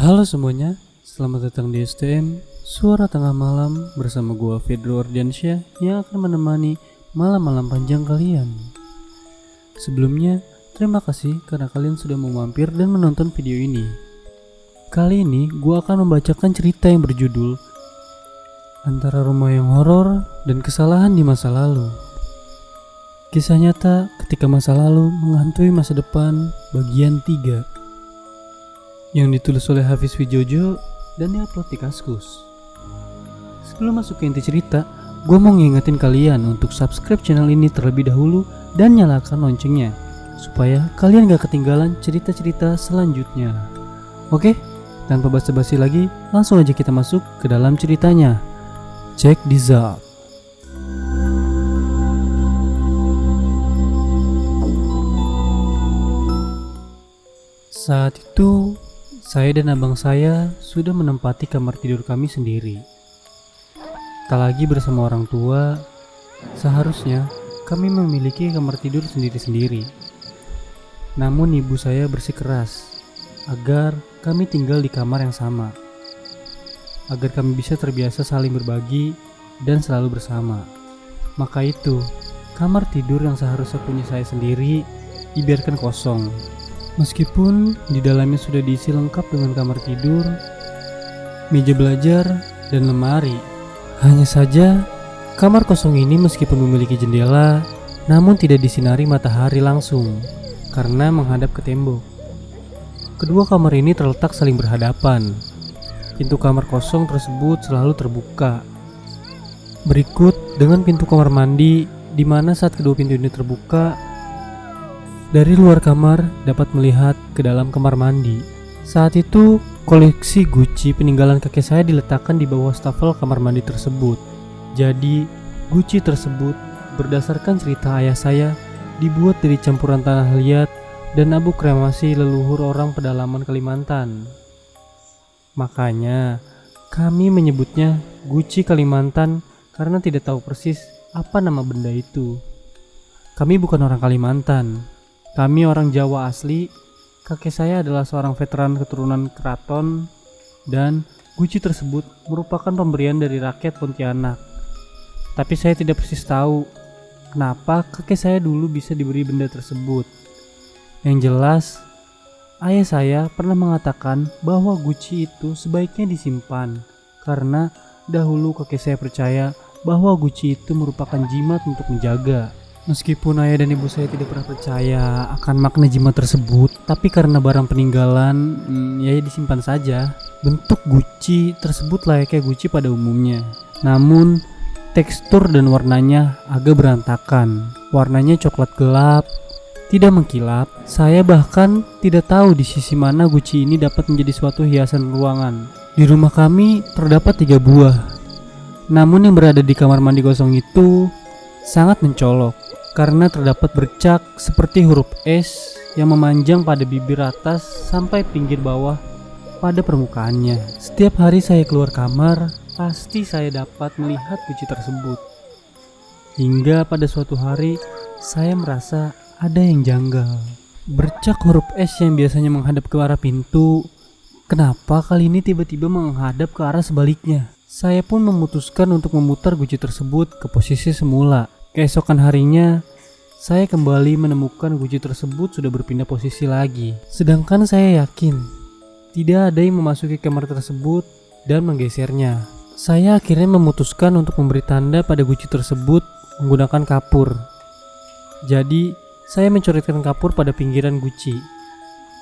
Halo semuanya, selamat datang di STM Suara Tengah Malam bersama gua Fedro Ardiansyah yang akan menemani malam-malam panjang kalian. Sebelumnya, terima kasih karena kalian sudah mau mampir dan menonton video ini. Kali ini gua akan membacakan cerita yang berjudul Antara Rumah yang Horor dan Kesalahan di Masa Lalu. Kisah nyata ketika masa lalu menghantui masa depan bagian 3 yang ditulis oleh Hafiz Wijojo dan diupload di Kaskus. Sebelum masuk ke inti cerita, gue mau ngingetin kalian untuk subscribe channel ini terlebih dahulu dan nyalakan loncengnya supaya kalian gak ketinggalan cerita-cerita selanjutnya. Oke, tanpa basa-basi lagi, langsung aja kita masuk ke dalam ceritanya. Check this out. Saat itu, saya dan abang saya sudah menempati kamar tidur kami sendiri. Tak lagi bersama orang tua, seharusnya kami memiliki kamar tidur sendiri-sendiri. Namun ibu saya bersikeras agar kami tinggal di kamar yang sama, agar kami bisa terbiasa saling berbagi dan selalu bersama. Maka itu, kamar tidur yang seharusnya punya saya sendiri dibiarkan kosong. Meskipun di dalamnya sudah diisi lengkap dengan kamar tidur, meja belajar, dan lemari. Hanya saja, kamar kosong ini meskipun memiliki jendela, namun tidak disinari matahari langsung, karena menghadap ke tembok. Kedua kamar ini terletak saling berhadapan. Pintu kamar kosong tersebut selalu terbuka. Berikut dengan pintu kamar mandi, di mana saat kedua pintu ini terbuka, dari luar kamar dapat melihat ke dalam kamar mandi. Saat itu, koleksi Gucci peninggalan kakek saya diletakkan di bawah stafel kamar mandi tersebut. Jadi, Gucci tersebut berdasarkan cerita ayah saya dibuat dari campuran tanah liat dan abu kremasi leluhur orang pedalaman Kalimantan. Makanya, kami menyebutnya Gucci Kalimantan karena tidak tahu persis apa nama benda itu. Kami bukan orang Kalimantan. Kami orang Jawa asli. Kakek saya adalah seorang veteran keturunan keraton, dan Gucci tersebut merupakan pemberian dari rakyat Pontianak. Tapi saya tidak persis tahu kenapa kakek saya dulu bisa diberi benda tersebut. Yang jelas, ayah saya pernah mengatakan bahwa Gucci itu sebaiknya disimpan karena dahulu kakek saya percaya bahwa Gucci itu merupakan jimat untuk menjaga. Meskipun ayah dan ibu saya tidak pernah percaya akan makna jimat tersebut, tapi karena barang peninggalan, ya disimpan saja. Bentuk Gucci tersebut layaknya Gucci pada umumnya. Namun, tekstur dan warnanya agak berantakan. Warnanya coklat gelap, tidak mengkilap. Saya bahkan tidak tahu di sisi mana Gucci ini dapat menjadi suatu hiasan ruangan. Di rumah kami terdapat 3 buah. Namun yang berada di kamar mandi kosong itu sangat mencolok karena terdapat bercak seperti huruf S yang memanjang pada bibir atas sampai pinggir bawah pada permukaannya. Setiap hari saya keluar kamar, pasti saya dapat melihat Gucci tersebut. Hingga pada suatu hari, saya merasa ada yang janggal. Bercak huruf S yang biasanya menghadap ke arah pintu, kenapa kali ini tiba-tiba menghadap ke arah sebaliknya? Saya pun memutuskan untuk memutar Gucci tersebut ke posisi semula. Keesokan harinya, saya kembali menemukan Gucci tersebut sudah berpindah posisi lagi. Sedangkan saya yakin tidak ada yang memasuki kamar tersebut dan menggesernya. Saya akhirnya memutuskan untuk memberi tanda pada Gucci tersebut menggunakan kapur. Jadi, saya mencoretkan kapur pada pinggiran Gucci,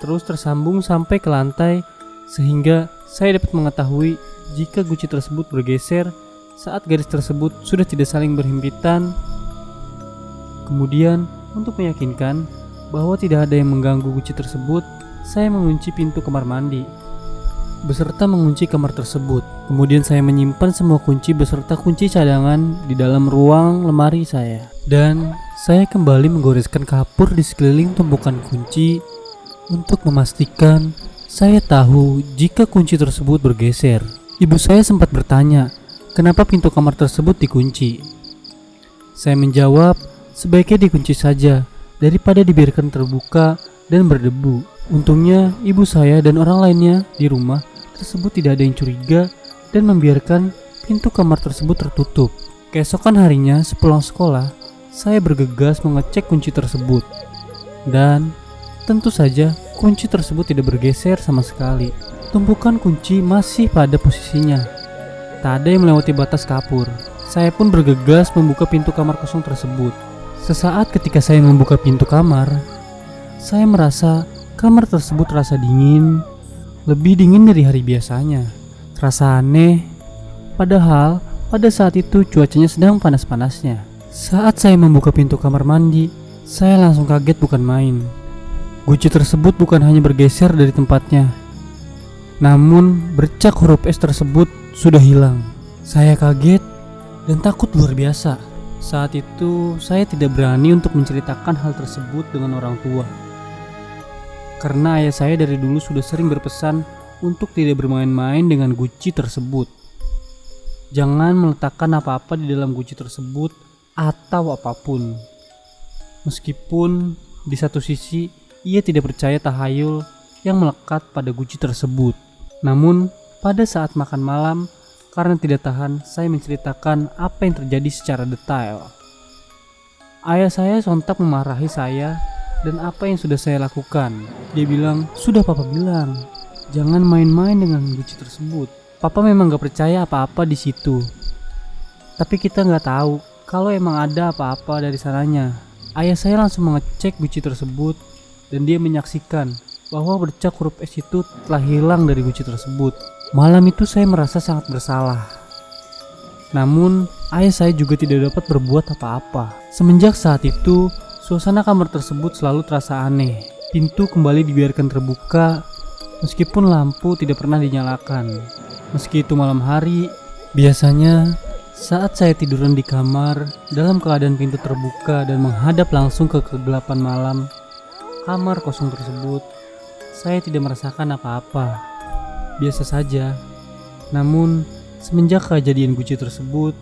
terus tersambung sampai ke lantai sehingga saya dapat mengetahui jika Gucci tersebut bergeser saat garis tersebut sudah tidak saling berhimpitan. Kemudian, untuk meyakinkan bahwa tidak ada yang mengganggu Gucci tersebut, saya mengunci pintu kamar mandi beserta mengunci kamar tersebut. Kemudian saya menyimpan semua kunci beserta kunci cadangan di dalam ruang lemari saya. Dan saya kembali menggoreskan kapur di sekeliling tumpukan kunci untuk memastikan saya tahu jika kunci tersebut bergeser. Ibu saya sempat bertanya, kenapa pintu kamar tersebut dikunci? Saya menjawab, sebaiknya dikunci saja daripada dibiarkan terbuka dan berdebu. Untungnya ibu saya dan orang lainnya di rumah tersebut tidak ada yang curiga dan membiarkan pintu kamar tersebut tertutup. Keesokan harinya sepulang sekolah, saya bergegas mengecek kunci tersebut. Dan tentu saja kunci tersebut tidak bergeser sama sekali. Tumpukan kunci masih pada posisinya. Tak ada yang melewati batas kapur. Saya pun bergegas membuka pintu kamar kosong tersebut. Sesaat ketika saya membuka pintu kamar, saya merasa kamar tersebut terasa dingin, lebih dingin dari hari biasanya. Terasa aneh, padahal pada saat itu cuacanya sedang panas-panasnya. Saat saya membuka pintu kamar mandi, saya langsung kaget bukan main. Guci tersebut bukan hanya bergeser dari tempatnya, namun bercak huruf S tersebut sudah hilang. Saya kaget dan takut luar biasa. Saat itu saya tidak berani untuk menceritakan hal tersebut dengan orang tua, karena ayah saya dari dulu sudah sering berpesan untuk tidak bermain-main dengan guci tersebut. Jangan meletakkan apa-apa di dalam guci tersebut atau apapun. Meskipun di satu sisi ia tidak percaya tahayul yang melekat pada guci tersebut. Namun pada saat makan malam, karena tidak tahan, saya menceritakan apa yang terjadi secara detail. Ayah saya sontak memarahi saya dan apa yang sudah saya lakukan. Dia bilang, "Sudah papa bilang, jangan main-main dengan guci tersebut. Papa memang gak percaya apa-apa di situ. Tapi kita gak tahu kalau emang ada apa-apa dari sananya." Ayah saya langsung mengecek guci tersebut dan dia menyaksikan bahwa bercak huruf S itu telah hilang dari guci tersebut. Malam itu saya merasa sangat bersalah. Namun ayah saya juga tidak dapat berbuat apa-apa. Semenjak saat itu, suasana kamar tersebut selalu terasa aneh. Pintu kembali dibiarkan terbuka meskipun lampu tidak pernah dinyalakan. Meski itu malam hari, biasanya saat saya tiduran di kamar dalam keadaan pintu terbuka dan menghadap langsung ke kegelapan malam kamar kosong tersebut, saya tidak merasakan apa-apa. Biasa saja. Namun semenjak kejadian guci tersebut,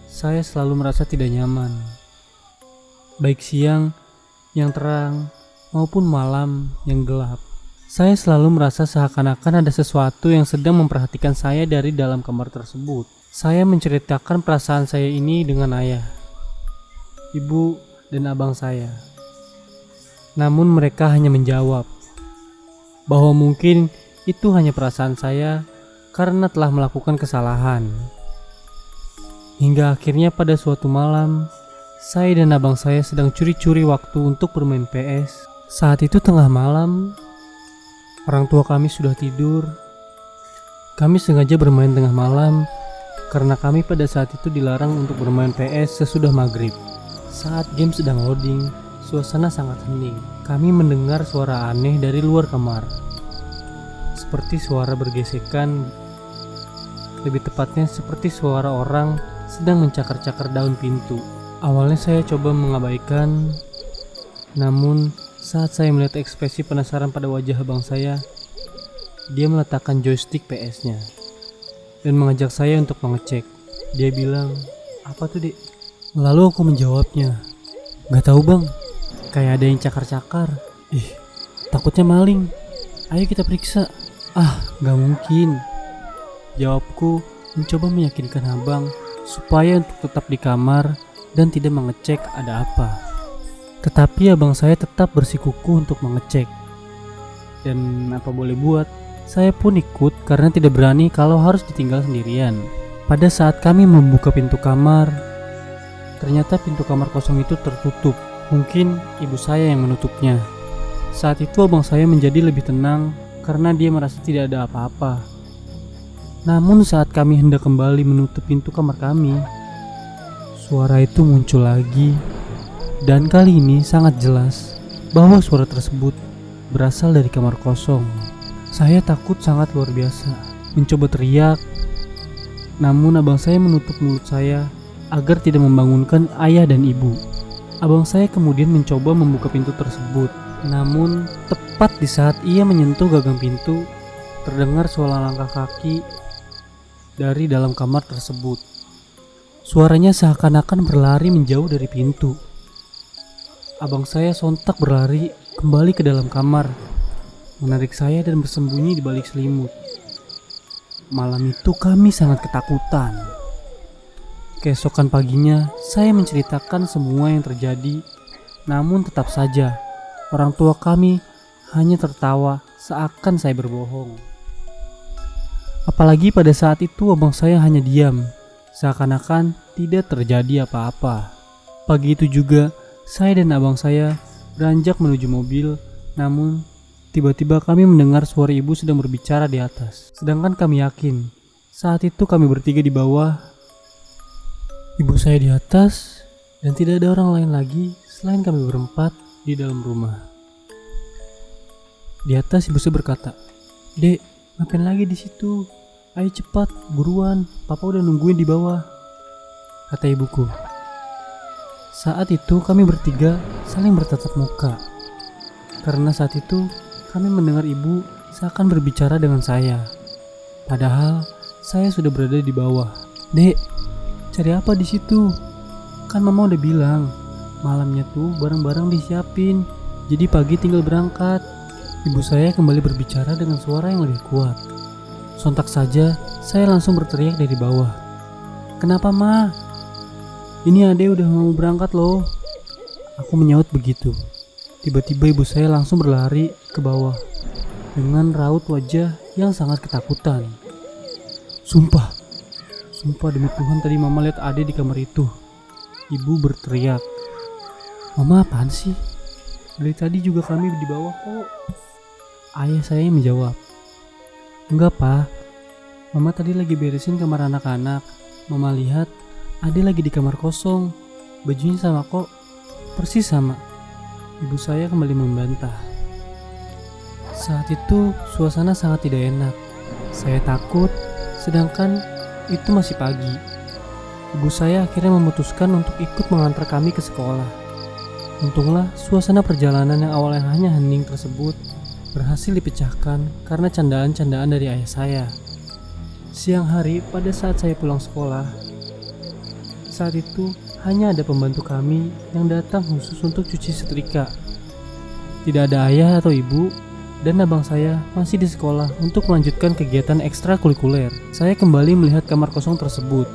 saya selalu merasa tidak nyaman. Baik siang yang terang maupun malam yang gelap, saya selalu merasa seakan-akan ada sesuatu yang sedang memperhatikan saya dari dalam kamar tersebut. Saya menceritakan perasaan saya ini dengan ayah, ibu, dan abang saya. Namun mereka hanya menjawab bahwa mungkin itu hanya perasaan saya karena telah melakukan kesalahan. Hingga akhirnya pada suatu malam, saya dan abang saya sedang curi-curi waktu untuk bermain PS. Saat itu tengah malam, orang tua kami sudah tidur. Kami sengaja bermain tengah malam karena kami pada saat itu dilarang untuk bermain PS sesudah maghrib. Saat game sedang loading, suasana sangat hening. Kami mendengar suara aneh dari luar kamar. Seperti suara bergesekan, lebih tepatnya seperti suara orang sedang mencakar-cakar daun pintu. Awalnya saya coba mengabaikan, namun saat saya melihat ekspresi penasaran pada wajah abang saya, dia meletakkan joystick PS-nya dan mengajak saya untuk mengecek. Dia bilang, "Apa tuh, Dek?" Lalu aku menjawabnya, "Gak tahu bang, kayak ada yang cakar-cakar." "Ih, takutnya maling. Ayo kita periksa." "Ah, gak mungkin," jawabku, mencoba meyakinkan abang supaya untuk tetap di kamar dan tidak mengecek ada apa. Tetapi abang saya tetap bersikukuh untuk mengecek. Dan apa boleh buat, saya pun ikut karena tidak berani kalau harus ditinggal sendirian. Pada saat kami membuka pintu kamar, ternyata pintu kamar kosong itu tertutup. Mungkin ibu saya yang menutupnya. Saat itu abang saya menjadi lebih tenang karena dia merasa tidak ada apa-apa. Namun saat kami hendak kembali menutup pintu kamar kami, suara itu muncul lagi. Dan kali ini sangat jelas bahwa suara tersebut berasal dari kamar kosong. Saya takut sangat luar biasa, mencoba teriak. Namun abang saya menutup mulut saya agar tidak membangunkan ayah dan ibu. Abang saya kemudian mencoba membuka pintu tersebut. Namun tepat di saat ia menyentuh gagang pintu, terdengar suara langkah kaki dari dalam kamar tersebut. Suaranya seakan-akan berlari menjauh dari pintu. Abang saya sontak berlari kembali ke dalam kamar menarik saya dan bersembunyi di balik selimut. Malam itu kami sangat ketakutan. Keesokan paginya, saya menceritakan semua yang terjadi, namun tetap saja orang tua kami hanya tertawa seakan saya berbohong. Apalagi pada saat itu abang saya hanya diam, seakan-akan tidak terjadi apa-apa. Pagi itu juga, saya dan abang saya beranjak menuju mobil, namun tiba-tiba kami mendengar suara ibu sedang berbicara di atas. Sedangkan kami yakin, saat itu kami bertiga di bawah, ibu saya di atas, dan tidak ada orang lain lagi selain kami berempat di dalam rumah. Di atas ibu saya berkata, "Dek, ngapain lagi di situ? Ayo cepat, buruan, papa udah nungguin di bawah," kata ibuku. Saat itu kami bertiga saling bertatap muka, karena saat itu kami mendengar ibu seakan berbicara dengan saya. Padahal saya sudah berada di bawah. "Dek, cari apa di situ? Kan mama udah bilang, malamnya tuh barang-barang disiapin, jadi pagi tinggal berangkat." Ibu saya kembali berbicara dengan suara yang lebih kuat. Sontak saja, saya langsung berteriak dari bawah. "Kenapa, Ma? Ini Ade udah mau berangkat loh." Aku menyaut begitu. Tiba-tiba ibu saya langsung berlari ke bawah dengan raut wajah yang sangat ketakutan. Sumpah demi Tuhan tadi Mama lihat Ade di kamar itu." Ibu berteriak. "Mama apaan sih? Dari tadi juga kami di bawah kok." Ayah saya menjawab, "Enggak, Pa. Mama tadi lagi beresin kamar anak-anak. Mama lihat Ade lagi di kamar kosong. Bajunya sama kok. Persis sama." Ibu saya kembali membantah. Saat itu suasana sangat tidak enak. Saya takut, sedangkan itu masih pagi. Ibu saya akhirnya memutuskan untuk ikut mengantar kami ke sekolah. Untunglah suasana perjalanan yang awalnya hanya hening tersebut berhasil dipecahkan karena candaan-candaan dari ayah saya. Siang hari pada saat saya pulang sekolah, saat itu hanya ada pembantu kami yang datang khusus untuk cuci setrika. Tidak ada ayah atau ibu, dan abang saya masih di sekolah untuk melanjutkan kegiatan ekstrakurikuler. Saya kembali melihat kamar kosong tersebut.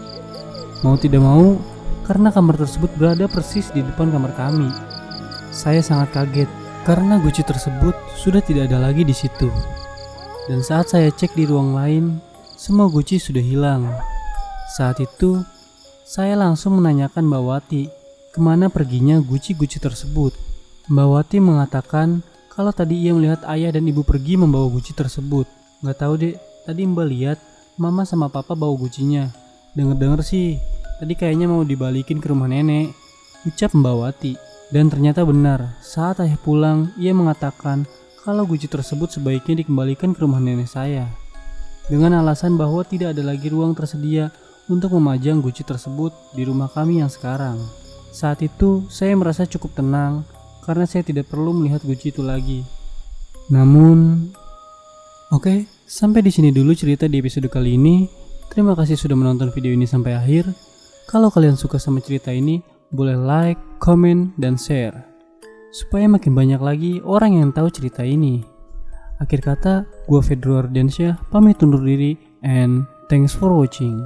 Mau tidak mau, karena kamar tersebut berada persis di depan kamar kami. Saya sangat kaget karena guci tersebut sudah tidak ada lagi di situ. Dan saat saya cek di ruang lain, semua guci sudah hilang. Saat itu, saya langsung menanyakan Mbak Wati kemana perginya guci-guci tersebut. Mbak Wati mengatakan kalau tadi ia melihat ayah dan ibu pergi membawa guci tersebut. "Gak tahu dek, tadi Mbak lihat mama sama papa bawa gucinya. Dengar-dengar sih, tadi kayaknya mau dibalikin ke rumah nenek," ucap Mbak Wati. Dan ternyata benar, saat ayah pulang, ia mengatakan kalau guci tersebut sebaiknya dikembalikan ke rumah nenek saya, dengan alasan bahwa tidak ada lagi ruang tersedia untuk memajang guci tersebut di rumah kami yang sekarang. Saat itu, saya merasa cukup tenang karena saya tidak perlu melihat guci itu lagi. Namun, oke, sampai di sini dulu cerita di episode kali ini. Terima kasih sudah menonton video ini sampai akhir. Kalau kalian suka sama cerita ini, boleh like, komen, dan share supaya makin banyak lagi orang yang tahu cerita ini. Akhir kata, gua Fedro Ardiansyah pamit undur diri and thanks for watching.